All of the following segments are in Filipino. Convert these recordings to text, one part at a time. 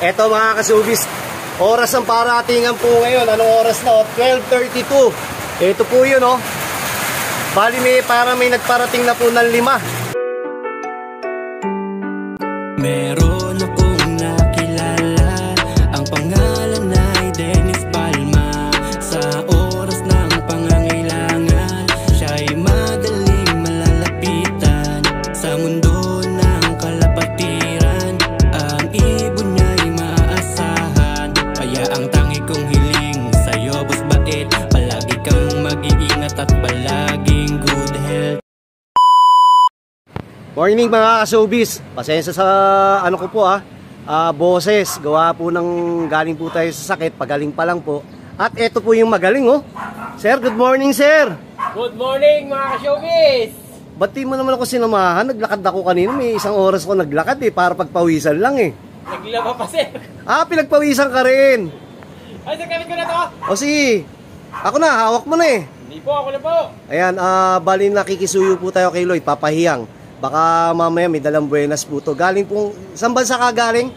Eto mga kasubis, oras ng paratingan po ngayon. Anong oras na? 12:32. Ito po yun, oh. Bali para may nagparating na po ng 5. Meron akong nakilala, ang pangalan ay Dennis Palma. Sa oras ng pangangailangan, siya'y madaling malalapitan. Sa mundo ng kalapatiran, ang ibon niya'y maaasahan. Kaya ang tangi kong hiling sa'yo, boss bait, palagi kang mag-iingat at palaging good health. Morning mga kasubis, pasensya sa ano ko po boses, gawa po ng galing po tayo sa sakit, pagaling pa lang po. At eto po yung magaling, oh. Sir, good morning sir. Good morning mga kasubis. Ba't di mo naman ako sinamahan? Naglakad ako kanina, may isang oras ko naglakad para pagpawisan lang eh. Naglaba pa sir. Pinagpawisan ka rin. Ay, sir, kamit ko na to. O sige, ako na, hawak mo na eh. Hindi po, ako na po. Ayan, bali nakikisuyo po tayo kay Lloyd, papahiyang. Baka mamaya may dalang buenas po to. Galing pong, saan bansa ka galing?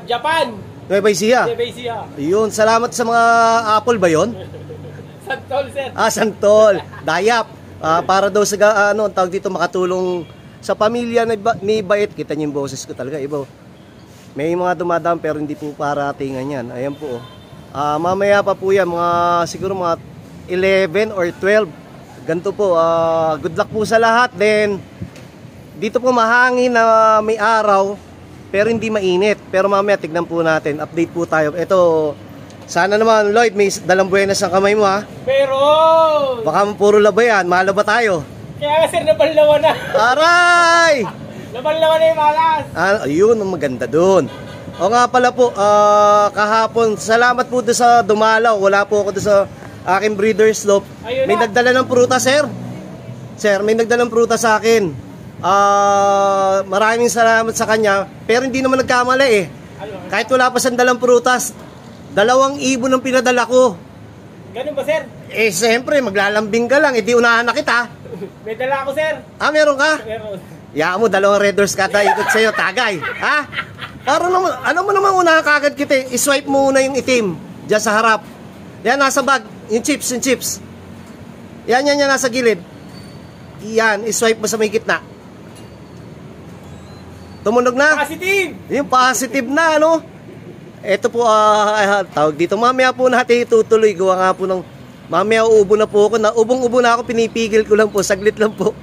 Japan. Nueva Ecija. Nueva Ecija. Yun, salamat sa mga apple ba yun? Santol, sir. Santol. Dayap. Para daw sa, tawag dito, makatulong sa pamilya ni Bait. Kita niyo yung boses ko talaga, iba. May mga dumadaan pero hindi po paratingan yan. Ayan po. Mamaya pa po yan, siguro mga 11 or 12. Ganito po, good luck po sa lahat. Then, dito po mahangin na may araw, pero hindi mainit. Pero mamaya tignan po natin, update po tayo. Ito, sana naman Lloyd, may dalang buenas ang kamay mo Pero! Baka puro laba yan, malaba tayo. Kaya nga sir, nabanlawan na. Aray! Nabanlawan na yung malas. Ayun, ang maganda dun. O nga pala po, kahapon, salamat po doon sa dumalaw. Wala po ako doon sa aking breeder's loft. May nagdala ng prutas, sir. Sir, may nagdala ng prutas sa akin. Maraming salamat sa kanya. Pero hindi naman nagkamali eh. Kahit wala pa siyang dalang prutas, 2 ibon ang pinadala ko. Ganun ba, sir? Siyempre, maglalambing ka lang. Di unahan na kita. May dala ako, sir. Meron ka? Meron. Yaan mo, 2 Red Doors kata ikot sa'yo, tagay. Para naman, ano mo naman unahan kagad kita eh. I-swipe mo muna yung itim dyan sa harap. Yan, nasa bag. Yung chips. Yan, nasa gilid. Yan, i-swipe mo sa may gitna. Tumunog na? Positive! Yung positive na, ano? Ito po, tawag dito. Mamaya po natin itutuloy. Gawa nga po ng, mamaya uubo na po ako. Ubong-ubo na ako, pinipigil ko lang po. Saglit lang po.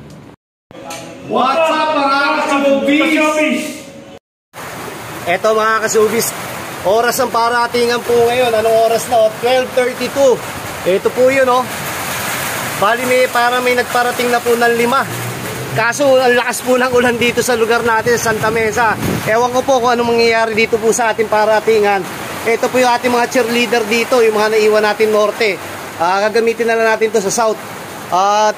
What's up mga kasubis? Ito mga kasubis, oras ng paratingan po ngayon. Anong oras na? 12:32. Ito po yun, oh. Bali para may nagparating na po ng 5. Kaso ang lakas po ng ulan dito sa lugar natin, Santa Mesa. Ewan ko po kung anong mangyayari dito po sa ating paratingan. Ito po yung ating mga cheerleader dito, yung mga naiwan natin norte. Gagamitin na lang natin to sa south.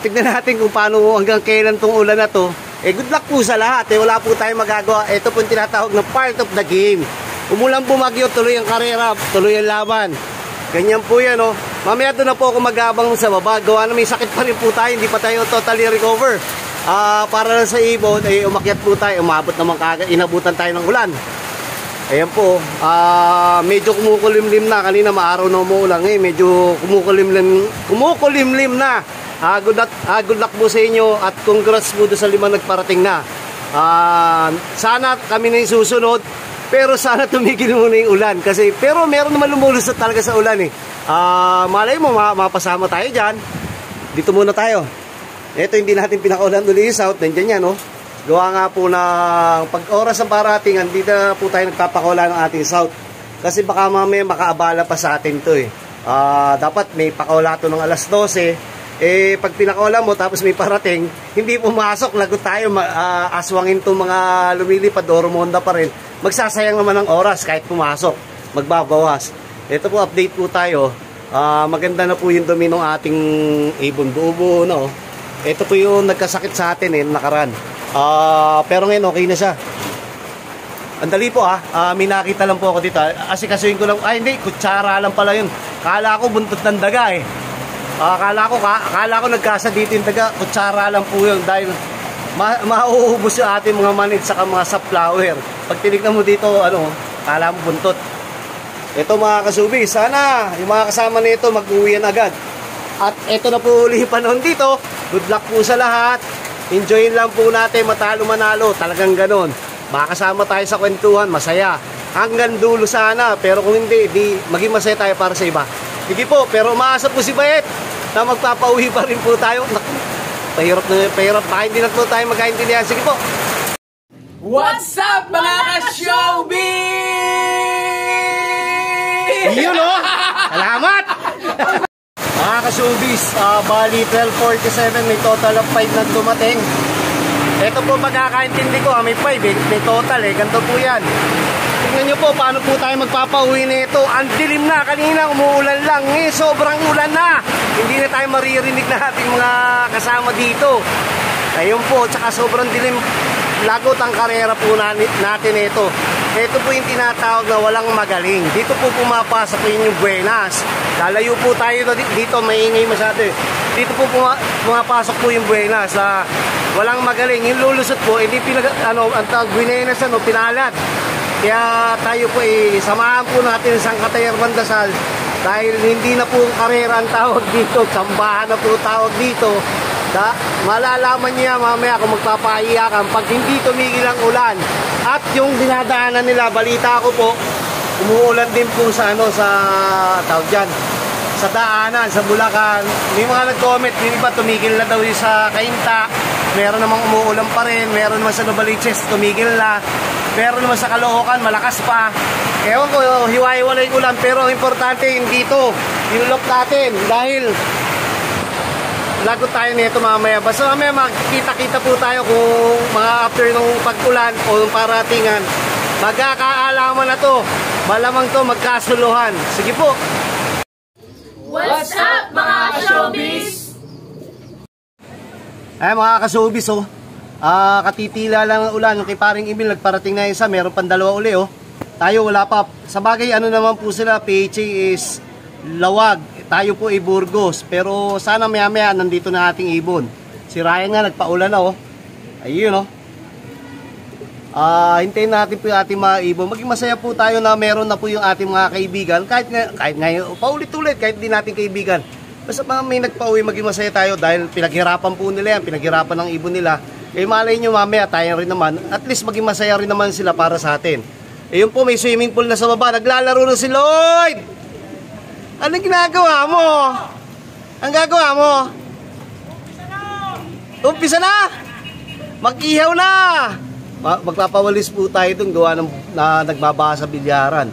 Tignan natin kung paano hanggang kailan tong ulan na to. Good luck po sa lahat. Wala po tayong magagawa. Ito po yung tinatawag na part of the game. Umulan bumagyo, tuloy ang karera, tuloy ang laban. Ganyan po yan, oh. Mamaya doon na po ako mag-abang sa baba. Gawa na may sakit pa rin po tayo, hindi pa tayo totally recover. Para lang sa ibon, umakyat po tayo, umabot naman kagad, inabutan tayo ng ulan. Ayan po, medyo kumukulimlim na, kanina maaraw na umuulan, medyo kumukulimlim na. Good luck po sa inyo at congrats po doon sa 5 nagparating na. Sana kami na yung susunod, pero sana tumigil muna yung ulan. Pero meron naman lumulusot talaga sa ulan eh. Malay mo, mapasama tayo dyan. Dito muna tayo. Ito hindi natin pinakaulan ulit yung south. Nandiyan yan, no? Gawa nga po ng pag-oras ng paratingan, dito na po tayo nagpapakaulan ng ating south. Kasi baka mamaya makaabala pa sa atin to eh. Dapat may pakaula to ng alas 12. Pag pinakaulan mo tapos may parating, hindi pumasok, lagot tayo. Aswangin itong mga lumilipad, Oromonda pa rin. Magsasayang naman ng oras kahit pumasok. Magbabawas. Ito po, update po tayo. Maganda na po yung dumi ng ating ibon. Buo-buo na, oh. Ito po yung nagkasakit sa atin nakaraan. Pero ngayon okay na siya. Andali po may nakita lang po ako dito. Asikasuhin ko lang. Hindi, kutsara lang pala yun. Kala ko buntot ng daga eh. Akala ko nagkasa dito yung daga. Kutsara lang po yun dahil mauubos yung ating mga manid sa mga sunflower. Pag tinignan mo dito, Akala mo buntot. Ito mga kasubi, sana yung mga kasama nito mag-uwian agad. At ito na po uli yung panahon dito. Good luck po sa lahat. Enjoyin lang po natin, matalo manalo. Talagang ganon. Makakasama tayo sa kwentuhan, masaya. Hanggang dulo sana. Pero kung hindi, maging masaya tayo para sa iba. Sige po, pero umaasa po si Bayet na magpapauwi pa rin po tayo. Naku, pahirap. Baka hindi na po tayo magkaintindihan. Sige po. What's up mga ka-showbiz? Yun o! Salamat! Mga ka-showbiz, bali 12:47, may total of 5 na dumating. Ito po pagkakaintindi ko, may 5 may total ganito po yan. Tingnan nyo po paano po tayo magpapauwi nito. Ang dilim na, kanina umuulan lang, sobrang ulan na. Hindi na tayo maririnig na ating mga kasama dito. Ayun po, tsaka sobrang dilim. Lagot ang karera po natin ito. Ito po yung tinatawag na walang magaling. Dito po pumapasok po yung Buenas. Lalayo po tayo dito, maingay masyado. Dito po pumapasok po yung Buenas. Walang magaling. Yung lulusot po, hindi ang tawag Buenas, pinalad. Kaya tayo po samahan po natin sa Sangkatayar Bandasal. Dahil hindi na po karera ang tawag dito. Sambahan na po tawag dito. Malalaman niya mamaya kung magpapaiyakan pag hindi tumigil ang ulan. At yung dinadaanan nila, balita ko po, umuulan din po sa tawag dyan, sa daanan, sa Bulacan. May mga nag-comment, hindi ba tumigil na daw yung sa Cainta. Meron namang umuulan pa rin. Meron naman sa Novaliches, tumigil na. Meron naman sa Caloocan, malakas pa. Ewan ko, hiwa-hiwalay ulan. Pero importante yung dito, inulok natin dahil lagot tayo nito mamaya. Basta mamaya magkita-kita po tayo kung mga after nung pag-ulan o nung paratingan. Magkakaalaman na to. Malamang to magkasuluhan. Sige po. What's up mga ka-showbiz? Ay mga ka-showbiz katitila lang ang ulan. Kay paring Emil nagparating na isa. Meron pang dalawa uli Tayo wala pa. Sa bagay naman po sila. PHA is Lawag. Tayo po Burgos. Pero sana maya-maya nandito na ating ibon. Si Ryan nga nagpaulan na Ayun hintayin natin po yung ating mga ibon. Maging masaya po tayo na meron na po yung ating mga kaibigan. Kahit ngayon, paulit-ulit, kahit di natin kaibigan. Basta may nagpauwi, maging masaya tayo dahil pinaghirapan po nila yan. Pinaghirapan ng ibon nila. Malay nyo mamaya, tayo rin naman. At least maging masaya rin naman sila para sa atin. Ayun po, may swimming pool na sa baba. Naglalaro na si Lloyd! Anong ginagawa mo? Ang gagawa mo? Umpisa na! Mag-ihaw na! Magpapawalis po tayo dun, gawa na nagbabasa sa bilyaran.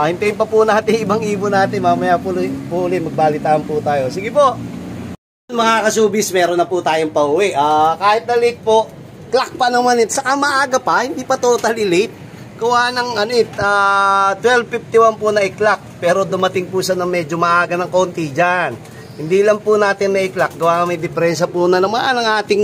Hintayin pa po natin ibang ibon natin. Mamaya po ulit magbalitaan po tayo. Sige po! Mga ka-showbiz, meron na po tayong pauwi. Kahit na late po, clock pa naman saka maaga pa, hindi pa totally late. Gawa ng 12:51 po na i-clock. Pero dumating po siya ng medyo maaga ng konti dyan. Hindi lang po natin na i-clock. Gawa may diferensya po na naman ang ating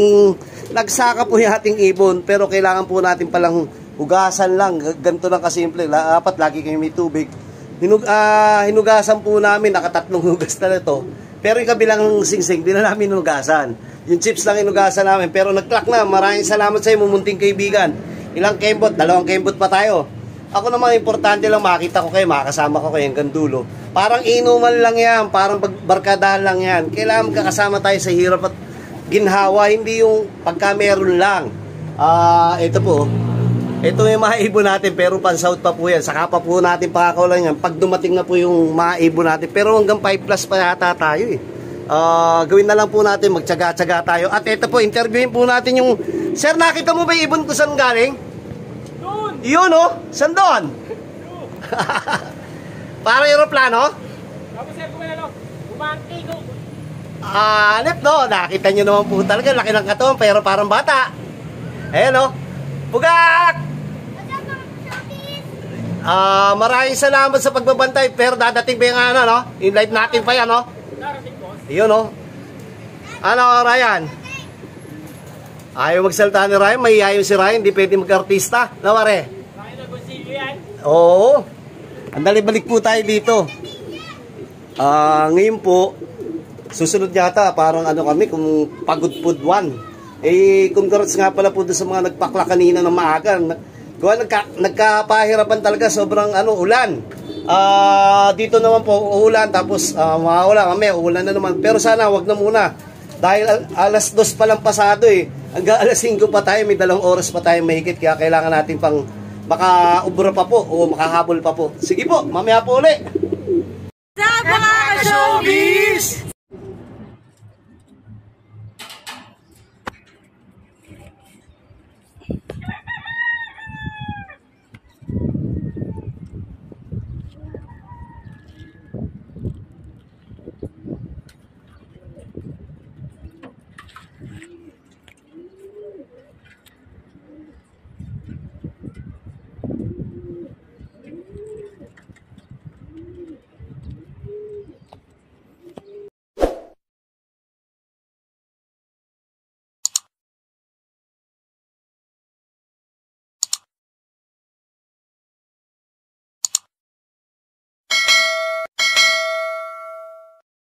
nagsaka po yung ating ibon. Pero kailangan po natin palang hugasan lang. Ganito lang kasimple. Dapat lagi kayo may tubig. Hinugasan po namin. Nakatatlong hugas na ito. Pero yung kabilang singsing, di na namin hinugasan. Yung chips lang hinugasan namin. Pero nag-clock na. Maraming salamat sa iyo, mumunting kaibigan. Ilang kembot? 2 kembot pa tayo. Ako naman, importante lang makita ko kayo, makakasama ko kayo hanggang dulo. Parang inuman lang yan, parang barkadahan lang yan. Kailangan magkakasama tayo sa hirap at ginhawa, hindi yung pagka meron lang. Ito po. Ito yung mga ibon natin, pero pan-south pa po yan. Saka pa po natin pakakawalan yan. Pag dumating na po yung mga ibon natin, pero hanggang 5 plus pa yata tayo gawin na lang po natin, magtsaga-tsaga tayo. At ito po, interviewin po natin yung... Sir, nakita mo ba yung ibon ko saan galing? Doon! Yun saan doon? Parang aeroplano? Tapos sir, kumangki ko. Alep nakita nyo naman po talaga, laki ng katawan, pero parang bata. Ayan Pugak! Maraming salamat sa pagbabantay, pero dadating pa yung yung live natin pa yan Darating boss. Yun Ryan? Ayaw magsalita ni Ryan, mahihayin si Ryan, hindi pwede mag-artista. Pare? Bakit nag-consigo yan? Oo. Andali, balik po tayo dito. Ngayon po, susunod yata, parang kami, kung pagod food 1. Congrats nga pala po doon sa mga nagpakla kanina ng maaga. Gawa nagkapahirapan talaga, sobrang ulan. Dito naman po uulan, tapos mawawala kami, uulan na naman. Pero sana wag na muna. Dahil alas 2 pa lang pasado eh. Hanggang alas 5 pa tayo, may 2 oras pa tayo mahigit. Kaya kailangan natin pang makaubra pa po o makahabol pa po. Sige po, mamaya po uli. What's up mga ka-showbiz?